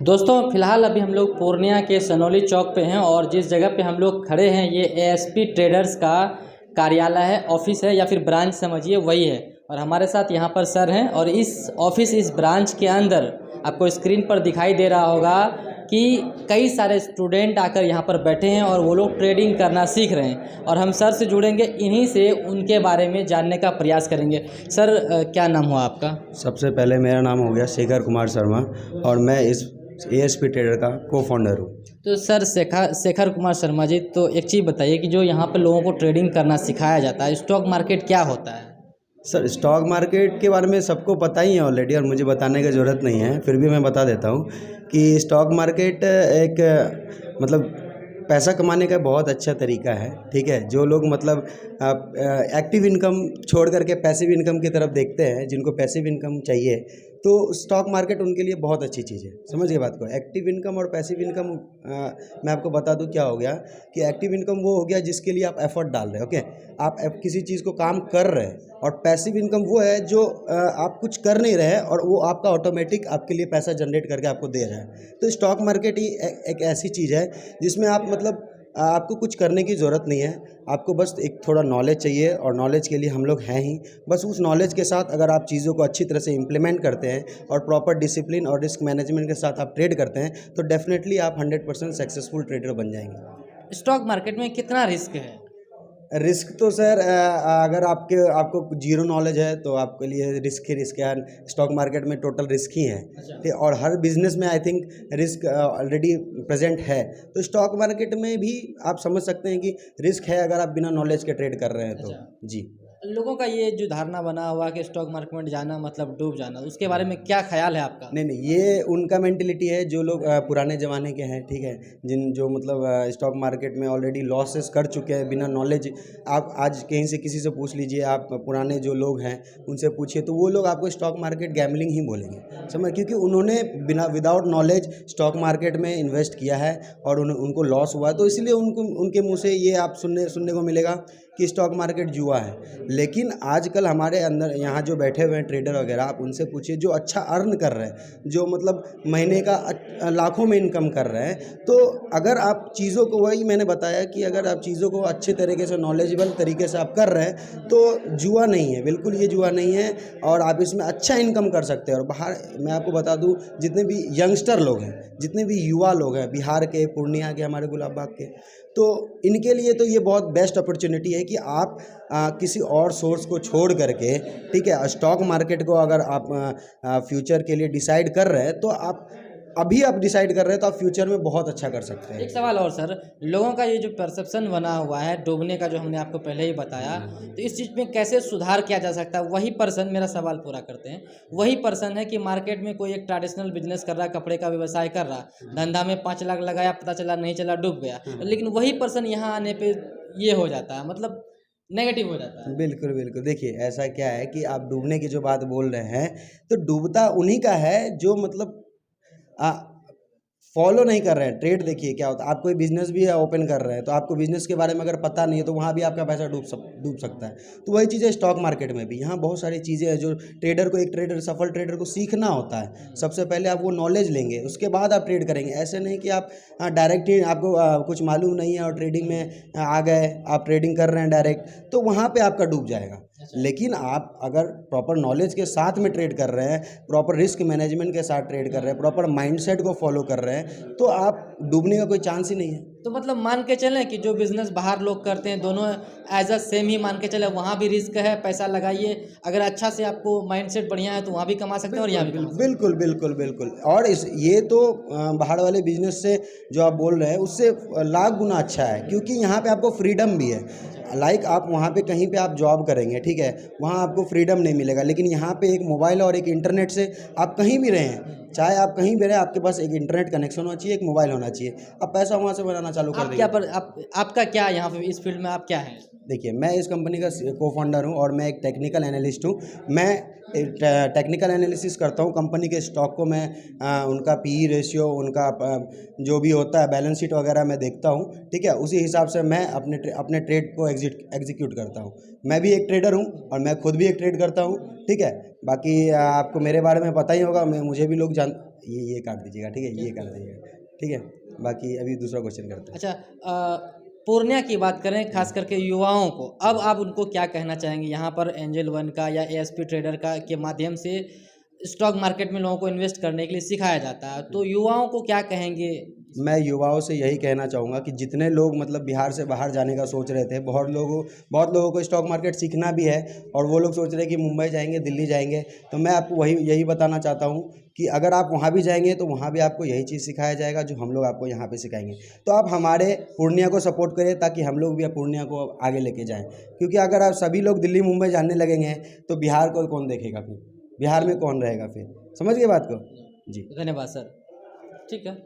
दोस्तों फिलहाल अभी हम लोग पूर्णिया के सनोली चौक पे हैं और जिस जगह पे हम लोग खड़े हैं ये एएसपी ट्रेडर्स का कार्यालय है, ऑफिस है या फिर ब्रांच समझिए वही है। और हमारे साथ यहाँ पर सर हैं और इस ब्रांच के अंदर आपको स्क्रीन पर दिखाई दे रहा होगा कि कई सारे स्टूडेंट आकर यहाँ पर बैठे हैं और वो लोग ट्रेडिंग करना सीख रहे हैं और हम सर से जुड़ेंगे, इन्हीं से उनके बारे में जानने का प्रयास करेंगे। सर क्या नाम हुआ आपका? सबसे पहले मेरा नाम हो गया शेखर कुमार शर्मा और मैं इस एएसपी ट्रेडर का को फाउंडर हूँ। तो सर शेखर कुमार शर्मा जी, तो एक चीज़ बताइए कि जो यहाँ पर लोगों को ट्रेडिंग करना सिखाया जाता है, स्टॉक मार्केट क्या होता है? सर स्टॉक मार्केट के बारे में सबको पता ही है ऑलरेडी और मुझे बताने की ज़रूरत नहीं है, फिर भी मैं बता देता हूँ कि स्टॉक मार्केट एक मतलब पैसा कमाने का बहुत अच्छा तरीका है। ठीक है, जो लोग मतलब एक्टिव इनकम छोड़ करके पैसिव इनकम की तरफ देखते हैं, जिनको पैसिव इनकम चाहिए तो स्टॉक मार्केट उनके लिए बहुत अच्छी चीज़ है। समझिए बात को, एक्टिव इनकम और पैसिव इनकम मैं आपको बता दूं क्या हो गया कि एक्टिव इनकम वो हो गया जिसके लिए आप एफर्ट डाल रहे हैं, ओके, आप किसी चीज़ को काम कर रहे हैं। और पैसिव इनकम वो है जो आप कुछ कर नहीं रहे हैं और वो आपका ऑटोमेटिक आपके लिए पैसा जनरेट करके आपको दे रहा है। तो स्टॉक मार्केट ही एक ऐसी चीज़ है जिसमें आप मतलब आपको कुछ करने की ज़रूरत नहीं है, आपको बस एक थोड़ा नॉलेज चाहिए और नॉलेज के लिए हम लोग हैं ही। बस उस नॉलेज के साथ अगर आप चीज़ों को अच्छी तरह से इम्प्लीमेंट करते हैं और प्रॉपर डिसिप्लिन और रिस्क मैनेजमेंट के साथ आप ट्रेड करते हैं तो डेफिनेटली आप 100% सक्सेसफुल ट्रेडर बन जाएंगे। स्टॉक मार्केट में कितना रिस्क है? रिस्क तो सर अगर आपको जीरो नॉलेज है तो आपके लिए रिस्क ही रिस्क है। स्टॉक मार्केट में टोटल रिस्क ही है। ठीक, और हर बिजनेस में I think risk already present है, तो स्टॉक मार्केट में भी आप समझ सकते हैं कि रिस्क है अगर आप बिना नॉलेज के ट्रेड कर रहे हैं तो। जी, लोगों का ये जो धारणा बना हुआ कि स्टॉक मार्केट में जाना मतलब डूब जाना, उसके बारे में क्या ख्याल है आपका? नहीं नहीं, ये उनका मेंटिलिटी है जो लोग पुराने ज़माने के हैं। ठीक है, जो मतलब स्टॉक मार्केट में ऑलरेडी लॉसेस कर चुके हैं बिना नॉलेज। आप आज कहीं से किसी से पूछ लीजिए, आप पुराने जो लोग हैं उनसे पूछिए तो वो लोग आपको स्टॉक मार्केट गैम्बलिंग ही बोलेंगे, समझ, क्योंकि उन्होंने बिना विदाउट नॉलेज स्टॉक मार्केट में इन्वेस्ट किया है और उनको लॉस हुआ, तो इसलिए उनके मुँह से ये आप सुनने को मिलेगा कि स्टॉक मार्केट जुआ है। लेकिन आजकल हमारे अंदर यहाँ जो बैठे हुए हैं ट्रेडर वगैरह, आप उनसे पूछिए जो अच्छा अर्न कर रहे हैं, जो मतलब महीने का लाखों में इनकम कर रहे हैं, तो अगर आप चीज़ों को, वही मैंने बताया कि अगर आप चीज़ों को अच्छे तरीके से नॉलेजेबल तरीके से आप कर रहे हैं तो जुआ नहीं है, बिल्कुल ये जुआ नहीं है और आप इसमें अच्छा इनकम कर सकते हैं। और बाहर मैं आपको बता दूँ, जितने भी यंगस्टर लोग हैं, जितने भी युवा लोग हैं बिहार के, पूर्णिया के, हमारे गुलाब बाग के, तो इनके लिए तो ये बहुत बेस्ट अपॉर्चुनिटी है कि आप किसी और सोर्स को छोड़ करके, ठीक है, स्टॉक मार्केट को अगर आप फ्यूचर के लिए डिसाइड कर रहे हैं तो आप अभी आप डिसाइड कर रहे हैं तो आप फ्यूचर में बहुत अच्छा कर सकते हैं। एक सवाल और सर, लोगों का ये जो परसेप्शन बना हुआ है डूबने का, जो हमने आपको पहले ही बताया, तो इस चीज़ में कैसे सुधार किया जा सकता है? वही पर्सन, मेरा सवाल पूरा करते हैं, वही पर्सन है कि मार्केट में कोई एक ट्रेडिशनल बिजनेस कर रहा है, कपड़े का व्यवसाय कर रहा, धंधा में 5 लाख लगाया, पता चला नहीं चला, डूब गया, लेकिन वही पर्सन यहाँ आने पे ये हो जाता है, मतलब नेगेटिव हो जाता है। बिल्कुल बिल्कुल, देखिए ऐसा क्या है कि आप डूबने की जो बात बोल रहे हैं तो डूबता उन्हीं का है जो मतलब फॉलो नहीं कर रहे हैं ट्रेड। देखिए क्या होता है, आप कोई बिजनेस भी ओपन कर रहे हैं तो आपको बिजनेस के बारे में अगर पता नहीं है तो वहाँ भी आपका पैसा डूब सकता है। तो वही चीज़ है स्टॉक मार्केट में भी, यहाँ बहुत सारी चीज़ें हैं जो ट्रेडर को, एक ट्रेडर, सफल ट्रेडर को सीखना होता है। सबसे पहले आप वो नॉलेज लेंगे, उसके बाद आप ट्रेड करेंगे। ऐसे नहीं कि आप डायरेक्ट ही आपको कुछ मालूम नहीं है और ट्रेडिंग में आ गए, आप ट्रेडिंग कर रहे हैं डायरेक्ट, तो वहाँ पर आपका डूब जाएगा। लेकिन आप अगर प्रॉपर नॉलेज के साथ में ट्रेड कर रहे हैं, प्रॉपर रिस्क मैनेजमेंट के साथ ट्रेड कर रहे हैं, प्रॉपर माइंडसेट को फॉलो कर रहे हैं, तो आप डूबने का कोई चांस ही नहीं है। तो मतलब मान के चलें कि जो बिजनेस बाहर लोग करते हैं दोनों एज अ सेम ही मान के चले, वहाँ भी रिस्क है, पैसा लगाइए, अगर अच्छा से आपको माइंडसेट बढ़िया है तो वहाँ भी कमा सकते हैं और यहाँ भी कमा सकते हैं। बिल्कुल बिल्कुल बिल्कुल। और ये तो बाहर वाले बिजनेस से जो आप बोल रहे हैं उससे लाख गुना अच्छा है, क्योंकि यहाँ पे आपको फ्रीडम भी है। लाइक आप वहाँ पे कहीं पे आप जॉब करेंगे, ठीक है, वहाँ आपको फ्रीडम नहीं मिलेगा, लेकिन यहाँ पे एक मोबाइल और एक इंटरनेट से आप कहीं भी रहें, चाहे आप कहीं भी रहें, आपके पास एक इंटरनेट कनेक्शन होना चाहिए, एक मोबाइल होना चाहिए, आप पैसा वहाँ से बनाना चालू कर आप क्या देंगे। आपका क्या यहाँ पे इस फील्ड में आप क्या हैं? देखिए, मैं इस कंपनी का को फाउंडर हूँ और मैं एक टेक्निकल एनालिस्ट हूँ। मैं टेक्निकल एनालिसिस करता हूँ कंपनी के स्टॉक को। मैं उनका पीई रेशियो, उनका जो भी होता है बैलेंस शीट वगैरह मैं देखता हूँ, ठीक है। उसी हिसाब से मैं अपने ट्रेड को एग्जीक्यूट करता हूँ। मैं भी एक ट्रेडर हूँ और मैं खुद भी एक ट्रेड करता हूँ, ठीक है। बाकी आपको मेरे बारे में पता ही होगा, मुझे भी लोग जान ये काट दीजिएगा, ठीक है, ये काट दीजिएगा, ठीक है। बाकी अभी दूसरा क्वेश्चन करते हैं। अच्छा, पूर्णिया की बात करें खास करके युवाओं को, अब आप उनको क्या कहना चाहेंगे यहाँ पर एंजल वन का या एएसपी ट्रेडर का के माध्यम से स्टॉक मार्केट में लोगों को इन्वेस्ट करने के लिए सिखाया जाता है, तो युवाओं को क्या कहेंगे? मैं युवाओं से यही कहना चाहूँगा कि जितने लोग मतलब बिहार से बाहर जाने का सोच रहे थे, बहुत लोगों को स्टॉक मार्केट सीखना भी है और वो लोग सोच रहे हैं कि मुंबई जाएंगे, दिल्ली जाएंगे। तो मैं आपको यही बताना चाहता हूँ कि अगर आप वहाँ भी जाएंगे तो वहाँ भी आपको यही चीज़ सिखाया जाएगा जो हम लोग आपको यहाँ पे सिखाएंगे। तो आप हमारे पूर्णिया को सपोर्ट करें ताकि हम लोग भी पूर्णिया को आगे लेके जाएँ, क्योंकि अगर आप सभी लोग दिल्ली मुंबई जाने लगेंगे तो बिहार को कौन देखेगा फिर? बिहार में कौन रहेगा फिर? समझ गए बात को? जी। धन्यवाद सर। ठीक है।